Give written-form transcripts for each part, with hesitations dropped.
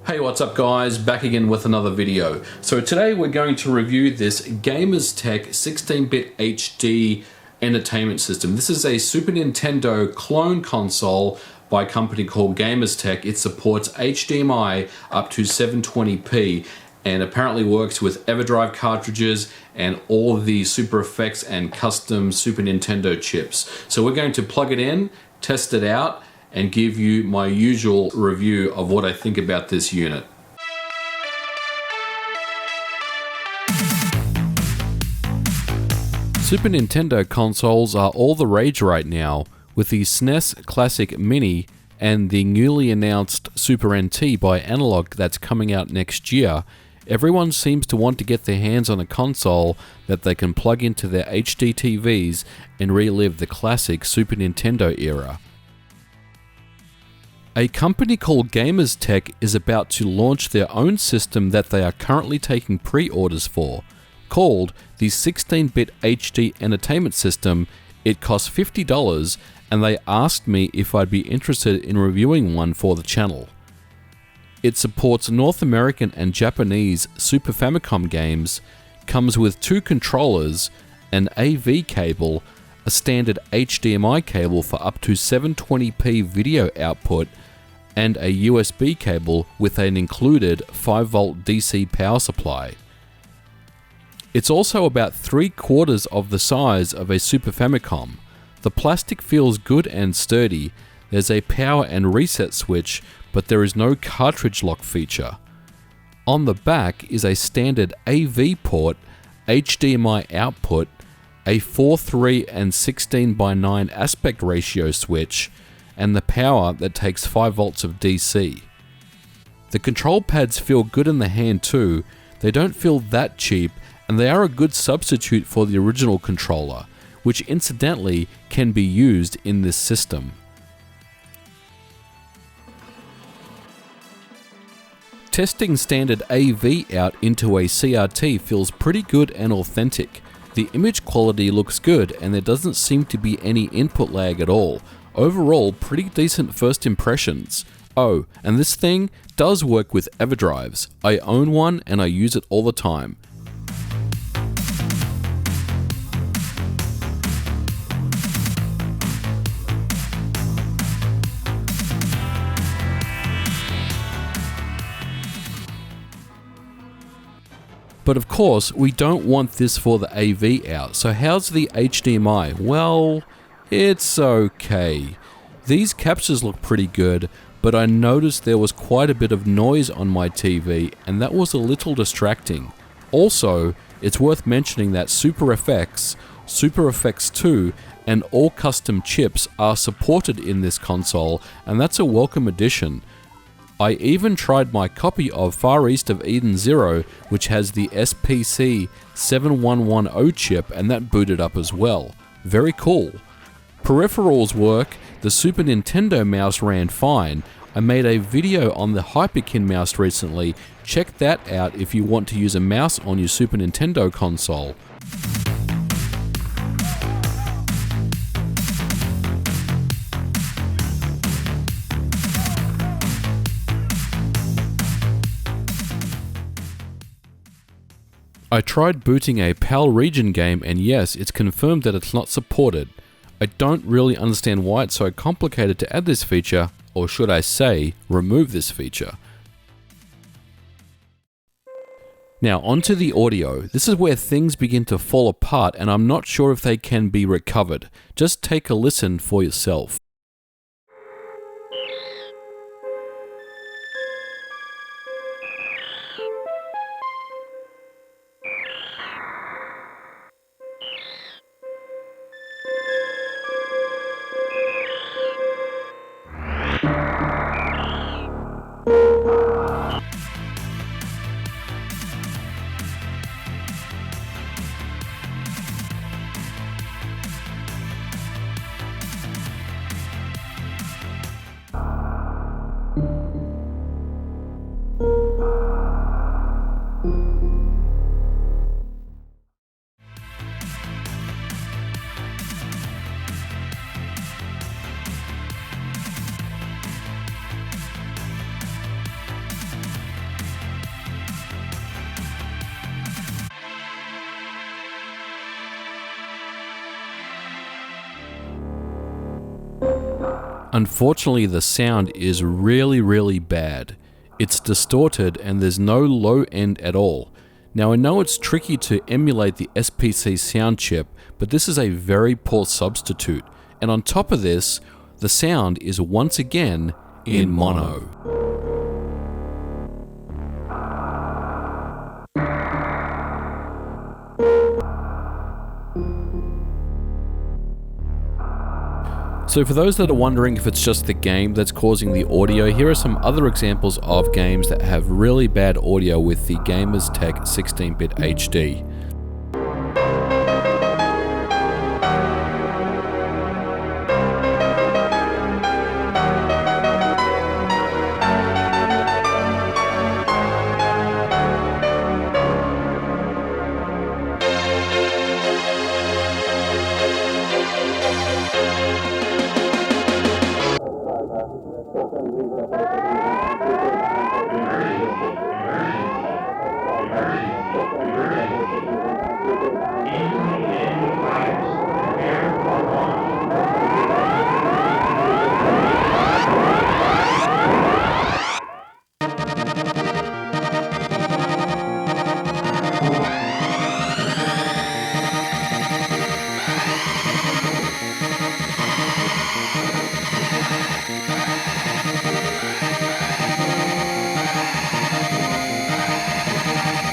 Hey, what's up guys? Back again with another video. So today we're going to review this GamerzTek 16-bit HD entertainment system. This is a Super Nintendo clone console by a company called GamerzTek. It supports HDMI up to 720p and apparently works with EverDrive cartridges and all of the Super Effects and custom Super Nintendo chips. So we're going to plug it in, test it out, and give you my usual review of what I think about this unit. Super Nintendo consoles are all the rage right now, with the SNES Classic Mini and the newly announced Super NT by Analog that's coming out next year. Everyone seems to want to get their hands on a console that they can plug into their HD TVs and relive the classic Super Nintendo era. A company called GamerzTek is about to launch their own system that they are currently taking pre-orders for. Called the 16-bit HD entertainment system. It costs $50 and they asked me if I'd be interested in reviewing one for the channel. It supports North American and Japanese Super Famicom games, comes with 2 controllers, an AV cable, a standard HDMI cable for up to 720p video output, and a USB cable with an included 5V DC power supply. It's also about 3/4 of the size of a Super Famicom. The plastic feels good and sturdy. There's a power and reset switch, but there is no cartridge lock feature. On the back is a standard AV port, HDMI output, a 4:3 and 16:9 aspect ratio switch, and the power that takes 5V of DC. The control pads feel good in the hand too. They don't feel that cheap, and they are a good substitute for the original controller, which incidentally can be used in this system. Testing standard AV out into a CRT feels pretty good and authentic. The image quality looks good and there doesn't seem to be any input lag at all. Overall, pretty decent first impressions. Oh, and this thing does work with EverDrives. I own one and I use it all the time. But of course, we don't want this for the AV out, so how's the HDMI? Well, it's okay. These captures look pretty good, but I noticed there was quite a bit of noise on my TV, and that was a little distracting. Also, it's worth mentioning that Super Effects, Super Effects 2, and all custom chips are supported in this console, and that's a welcome addition. I even tried my copy of Far East of Eden 0, which has the SPC 7110 chip, and that booted up as well. Very cool. Peripherals work. The Super Nintendo mouse ran fine. I made a video on the Hyperkin mouse recently. Check that out if you want to use a mouse on your Super Nintendo console. I tried booting a PAL region game and yes, it's confirmed that it's not supported. I don't really understand why it's so complicated to add this feature, or should I say, remove this feature. Now onto the audio. This is where things begin to fall apart and I'm not sure if they can be recovered. Just take a listen for yourself. Unfortunately, the sound is really bad. It's distorted and there's no low end at all. Now I know it's tricky to emulate the SPC sound chip, but this is a very poor substitute. And on top of this, the sound is once again in mono. So for those that are wondering if it's just the game that's causing the audio, here are some other examples of games that have really bad audio with the GamerzTek 16-bit HD.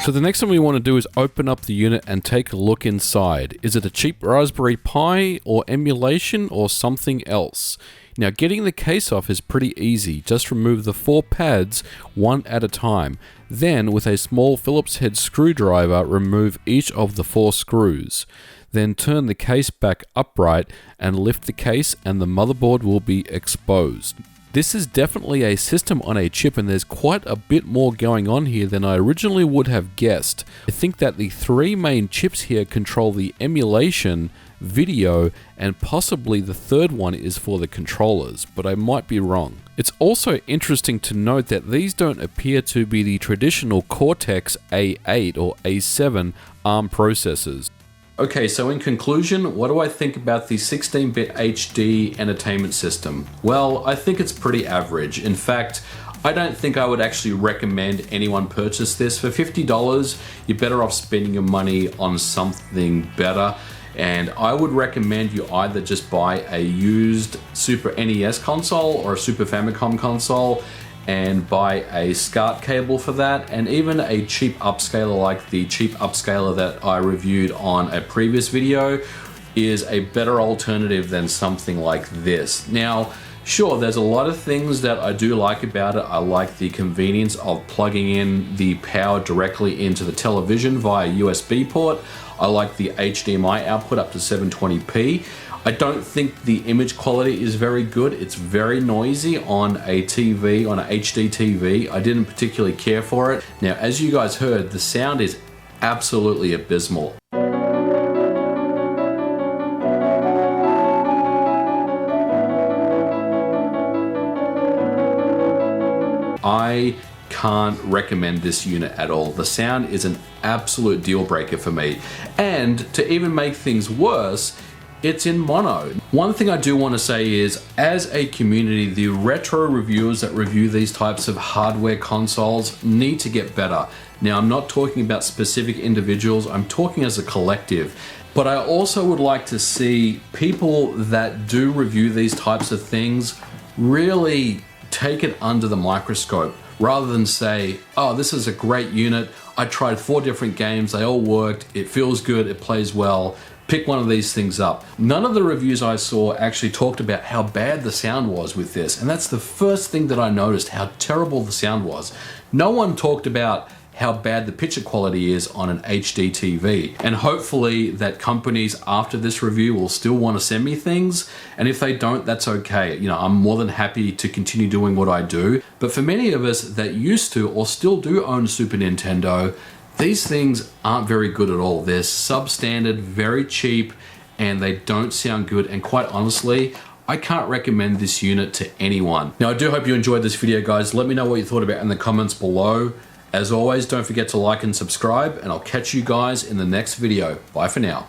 So the next thing we want to do is open up the unit and take a look inside. Is it a cheap Raspberry Pi or emulation or something else? Now getting the case off is pretty easy. Just remove the 4 pads one at a time. Then with a small Phillips head screwdriver, remove each of the 4 screws. Then turn the case back upright and lift the case and the motherboard will be exposed. This is definitely a system on a chip and there's quite a bit more going on here than I originally would have guessed. I think that the 3 main chips here control the emulation, video, and possibly the third one is for the controllers, but I might be wrong. It's also interesting to note that these don't appear to be the traditional Cortex A8 or A7 ARM processors. Okay, so in conclusion, what do I think about the 16-bit HD entertainment system? Well, I think it's pretty average. In fact, I don't think I would actually recommend anyone purchase this. For $50, you're better off spending your money on something better. And I would recommend you either just buy a used Super NES console or a Super Famicom console and buy a SCART cable for that, and even a cheap upscaler like the cheap upscaler that I reviewed on a previous video is a better alternative than something like this. Now, sure, there's a lot of things that I do like about it. I like the convenience of plugging in the power directly into the television via USB port. I like the HDMI output up to 720p. I don't think the image quality is very good. It's very noisy on a TV, on an HD TV. I didn't particularly care for it. Now, as you guys heard, the sound is absolutely abysmal. I can't recommend this unit at all. The sound is an absolute deal breaker for me. And to even make things worse, it's in mono. One thing I do want to say is, as a community, the retro reviewers that review these types of hardware consoles need to get better. Now, I'm not talking about specific individuals, I'm talking as a collective. But I also would like to see people that do review these types of things really take it under the microscope, rather than say, oh, this is a great unit, I tried 4 different games, they all worked, it feels good, it plays well, pick one of these things up. None of the reviews I saw actually talked about how bad the sound was with this, and that's the first thing that I noticed, how terrible the sound was. No one talked about how bad the picture quality is on an HD TV. And hopefully that companies after this review will still want to send me things. And if they don't, that's okay. You know, I'm more than happy to continue doing what I do. But for many of us that used to or still do own Super Nintendo, these things aren't very good at all. They're substandard, very cheap, and they don't sound good. And quite honestly, I can't recommend this unit to anyone. Now, I do hope you enjoyed this video, guys. Let me know what you thought about it in the comments below. As always, don't forget to like and subscribe, and I'll catch you guys in the next video. Bye for now.